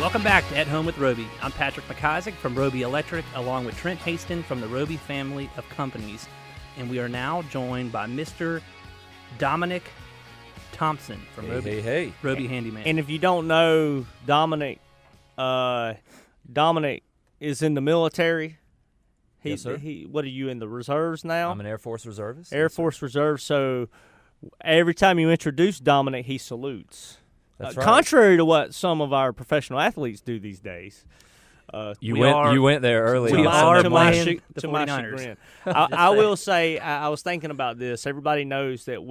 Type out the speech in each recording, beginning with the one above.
Welcome back to At Home with Robee. I'm Patrick McIsaac from Robee Electric, along with Trent Haston from the Robee family of companies. And we are now joined by Mr. Dominic Thompson from Robee Handyman. And if you don't know Dominic, Dominic is in the military. Yes, sir. What are you, in the reserves now? I'm an Air Force reservist. Air Force Reserve. So every time you introduce Dominic, he salutes. That's right. Contrary to what some of our professional athletes do these days. You went there early. We are playing the to my 49ers. chagrin. I will say, I was thinking about this. Everybody knows that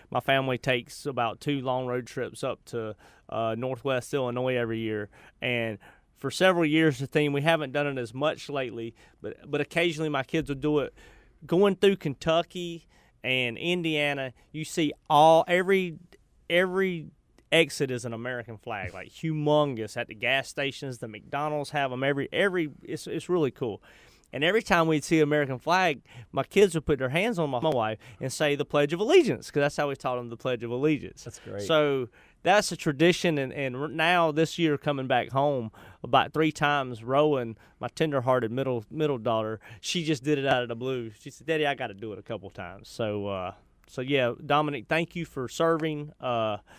my family takes about 2 long road trips up to Northwest Illinois every year. And for several years, the theme, we haven't done it as much lately, but occasionally my kids will do it. Going through Kentucky and Indiana, you see every exit is an American flag, like humongous at the gas stations. The McDonald's have them it's really cool. And every time we'd see American flag, my kids would put their hands on my wife and say the Pledge of Allegiance, because that's how we taught them the Pledge of Allegiance. That's great. So that's a tradition, and now this year coming back home, about 3 times, Rowan, my tender-hearted middle daughter, she just did it out of the blue. She said, "Daddy, I got to do it a couple times." So yeah, Dominic, thank you for serving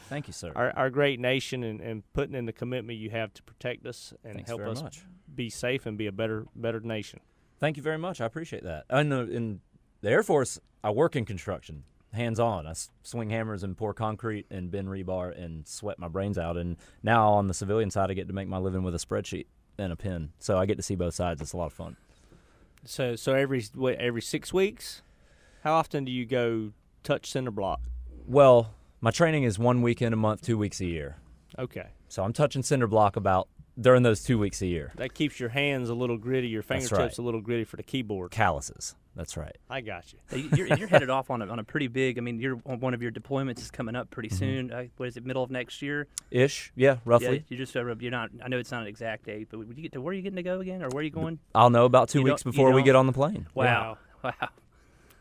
Thank you, sir. our great nation and putting in the commitment you have to protect us and Thanks help very us much. be safe and be a better nation. Thank you very much. I appreciate that. In the Air Force, I work in construction, hands-on. I swing hammers and pour concrete and bend rebar and sweat my brains out. And now on the civilian side, I get to make my living with a spreadsheet and a pen. So I get to see both sides. It's a lot of fun. So every 6 weeks, how often do you go touch cinder block? Well, my training is 1 weekend a month, 2 weeks a year. Okay. So I'm touching cinder block about during those 2 weeks a year. That keeps your hands a little gritty, your fingertips right. a little gritty for the keyboard. Calluses. That's right. I got you. You're headed off on a pretty big. I mean, one of your deployments is coming up pretty soon. What is it? Middle of next year? Ish. Yeah, roughly. Yeah, you just you're not. I know it's not an exact date, but would you get to where are you getting to go again, or where are you going? I'll know about 2 weeks before we get on the plane. Wow.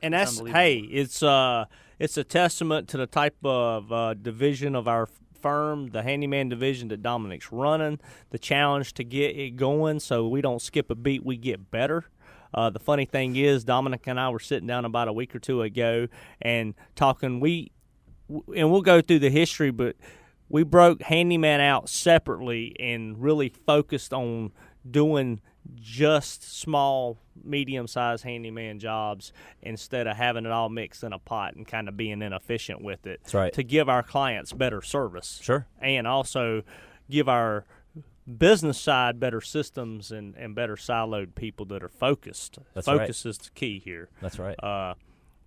And that's it's a testament to the type of division of our firm, the handyman division that Dominic's running, the challenge to get it going so we don't skip a beat, we get better. The funny thing is, Dominic and I were sitting down about a week or two ago and talking. And we'll go through the history, but we broke handyman out separately and really focused on doing just small, medium-sized handyman jobs instead of having it all mixed in a pot and kind of being inefficient with it. That's right. To give our clients better service. Sure. And also give our business side better systems and better siloed people that are focused. That's Focus right. is the key here. That's right.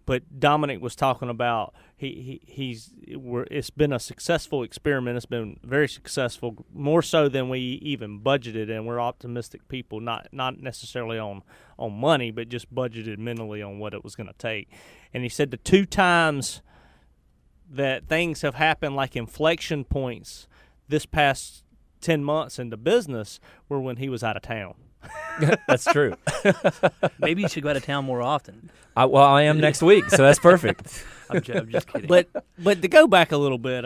But Dominic was talking about it's been a successful experiment. It's been very successful, more so than we even budgeted, and we're optimistic people, not necessarily on money, but just budgeted mentally on what it was going to take. And he said the 2 times that things have happened like inflection points this past 10 months into business were when he was out of town. That's true. Maybe you should go out of town more often. I am next week, so that's perfect. I'm just kidding. But to go back a little bit,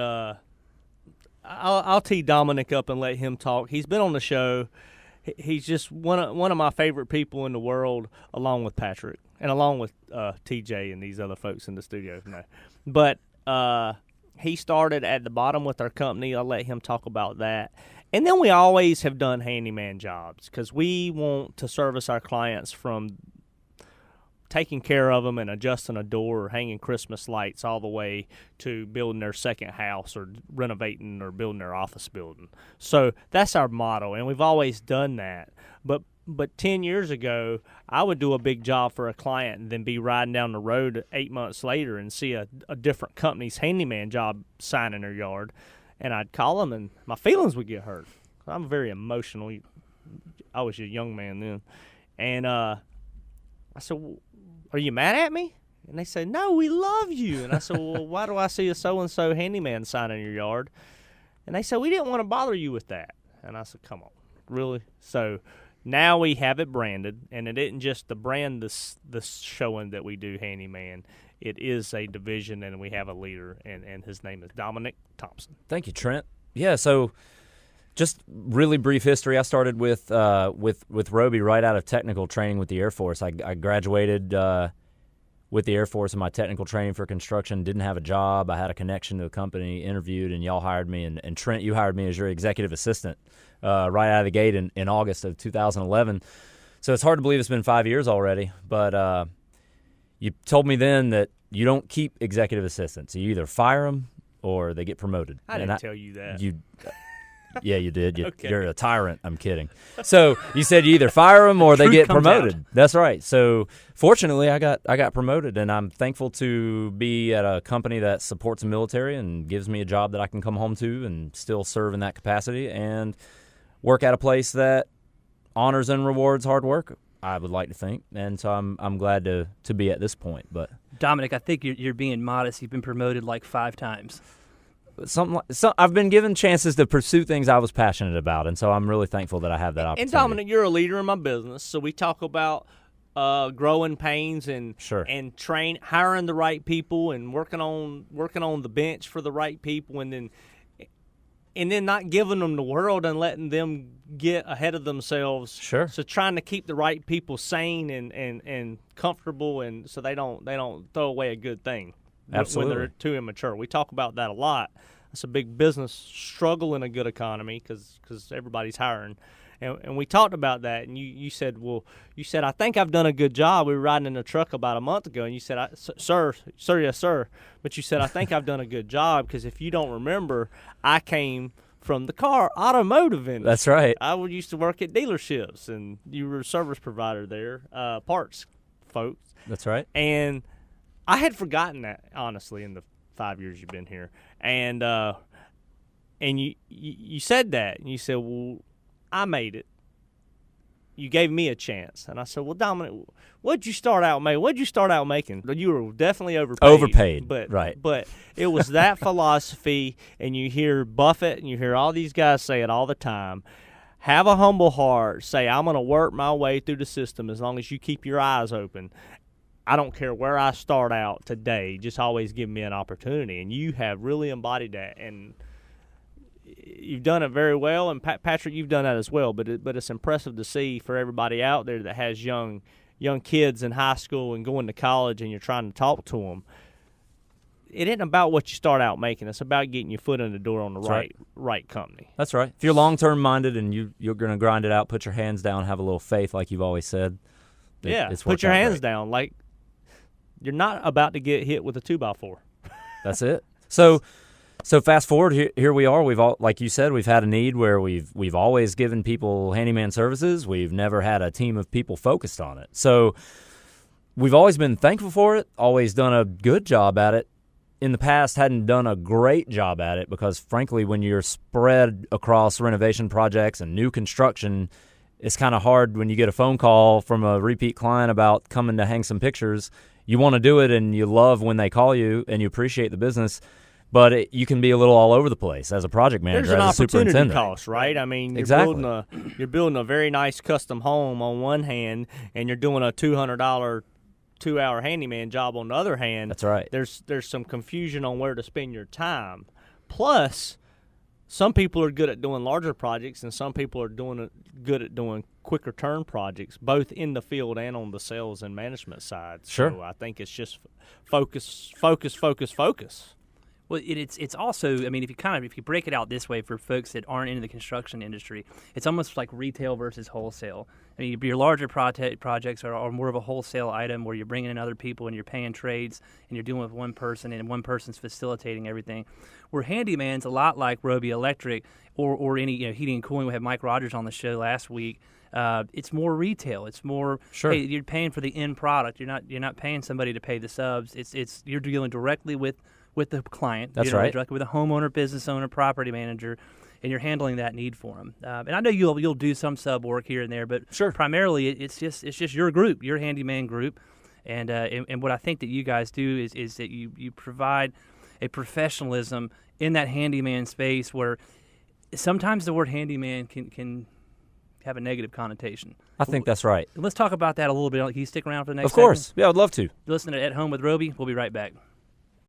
I'll tee Dominic up and let him talk. He's been on the show. He's just one of my favorite people in the world, along with Patrick and along with TJ and these other folks in the studio. No. But he started at the bottom with our company. I'll let him talk about that. And then we always have done handyman jobs because we want to service our clients from taking care of them and adjusting a door or hanging Christmas lights all the way to building their second house or renovating or building their office building. So that's our motto, and we've always done that. But 10 years ago, I would do a big job for a client and then be riding down the road 8 months later and see a different company's handyman job sign in their yard. And I'd call them, and my feelings would get hurt. I'm very emotional. I was a young man then. And I said, well, are you mad at me? And they said, no, we love you. And I said, well, why do I see a so-and-so handyman sign in your yard? And they said, we didn't want to bother you with that. And I said, come on, really? So now we have it branded, and it isn't just the brand this showing that we do handyman. It is a division, and we have a leader, and his name is Dominic Thompson. Thank you, Trent. Yeah, so Just really brief history. I started with Robee right out of technical training with the Air Force. I graduated with the Air Force in my technical training for construction. Didn't have a job. I had a connection to a company, interviewed, and y'all hired me. And Trent, you hired me as your executive assistant right out of the gate in August of 2011. So it's hard to believe it's been 5 years already. But you told me then that you don't keep executive assistants. You either fire them or they get promoted. I didn't tell you that. Yeah, you did. Okay. You're a tyrant. I'm kidding. So you said you either fire them or they Truth get comes promoted. out. That's right. So fortunately, I got promoted, and I'm thankful to be at a company that supports the military and gives me a job that I can come home to and still serve in that capacity, and work at a place that honors and rewards hard work, I would like to think. And so I'm glad to be at this point. But Dominic, I think you're being modest. You've been promoted like 5 times. I've been given chances to pursue things I was passionate about, and so I'm really thankful that I have that opportunity. And Dominic, you're a leader in my business, so we talk about growing pains and Sure. and hiring the right people and working on the bench for the right people, and then not giving them the world and letting them get ahead of themselves. Sure. So trying to keep the right people sane and comfortable, and so they don't throw away a good thing. Absolutely. When they're too immature. We talk about that a lot. It's a big business struggle in a good economy because everybo's hiring. And we talked about that, and you said, I think I've done a good job. We were riding in a truck about a month ago, and you said, sir, yes, sir. But you said, I think I've done a good job because if you don't remember, I came from the automotive industry. That's right. I used to work at dealerships, and you were a service provider there, parts folks. That's right. And I had forgotten that, honestly, in the 5 years you've been here. And you said that. And you said, well, I made it. You gave me a chance. And I said, well, Dominic, what'd you start out making? You were definitely overpaid. But, right. But it was that philosophy, and you hear Buffett and you hear all these guys say it all the time. Have a humble heart. Say, I'm going to work my way through the system as long as you keep your eyes open. I don't care where I start out today. Just always give me an opportunity. And you have really embodied that. And you've done it very well. And, Patrick, you've done that as well. But it's impressive to see for everybody out there that has young kids in high school and going to college, and you're trying to talk to them. It isn't about what you start out making. It's about getting your foot in the door on the right company. That's right. If you're long-term minded and you're going to grind it out, put your hands down, have a little faith like you've always said. It's put your hands great. down. Like, you're not about to get hit with a 2x4. That's it. So fast forward, here we are. We've all, like you said, we've had a need where we've always given people handyman services. We've never had a team of people focused on it. So we've always been thankful for it, always done a good job at it. In the past, hadn't done a great job at it because, frankly, when you're spread across renovation projects and new construction, it's kind of hard when you get a phone call from a repeat client about coming to hang some pictures. You want to do it, and you love when they call you, and you appreciate the business, but you can be a little all over the place as a project manager, There's an as a opportunity superintendent. cost, right? I mean, Exactly. you're building a very nice custom home on one hand, and you're doing a $200 2-hour handyman job on the other hand. That's right. There's some confusion on where to spend your time. Plus, some people are good at doing larger projects, and some people are good at doing quicker turn projects, both in the field and on the sales and management side. Sure. So I think it's just focus. Well, it's also, I mean, if you break it out this way for folks that aren't into the construction industry, it's almost like retail versus wholesale. I mean, your larger projects are more of a wholesale item where you're bringing in other people and you're paying trades and you're dealing with one person and one person's facilitating everything. Where handyman's a lot like Robee Electric or any heating and cooling. We had Mike Rogers on the show last week. It's more retail. It's more, sure. Hey, you're paying for the end product. You're not paying somebody to pay the subs. It's you're dealing directly with the client. That's right. Directly with a homeowner, business owner, property manager, and you're handling that need for them. And I know you'll do some sub work here and there, but sure. Primarily it's just your group, your handyman group, and what I think that you guys do is that you provide a professionalism in that handyman space where sometimes the word handyman can have a negative connotation. I think that's right. Let's talk about that a little bit. Can you stick around for the next Of course. segment? Yeah, I'd love to. Listen to At Home with Robee. We'll be right back.